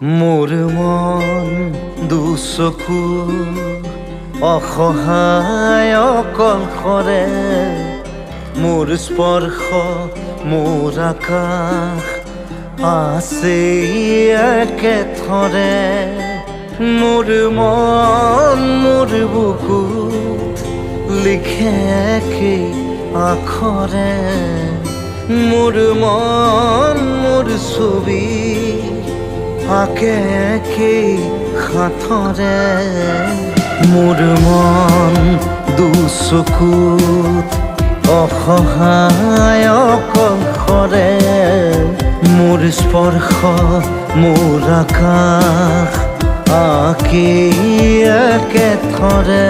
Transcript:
মোৰ মন দুচকু অসহায় অকলশৰে, মোৰ স্পৰ্শ মোৰ আকাশ আছে একেথৰে। মোৰ মন মোৰ বুকুত লিখে একেই আখৰে, মোৰ মন মোৰ ছবি আঁকে একেই সাঁথৰে। মোৰ মন দুচকুত অসহায় অকলশৰে, মোৰ স্পৰ্শ মোৰ আকাশ আঁকি একেথৰে।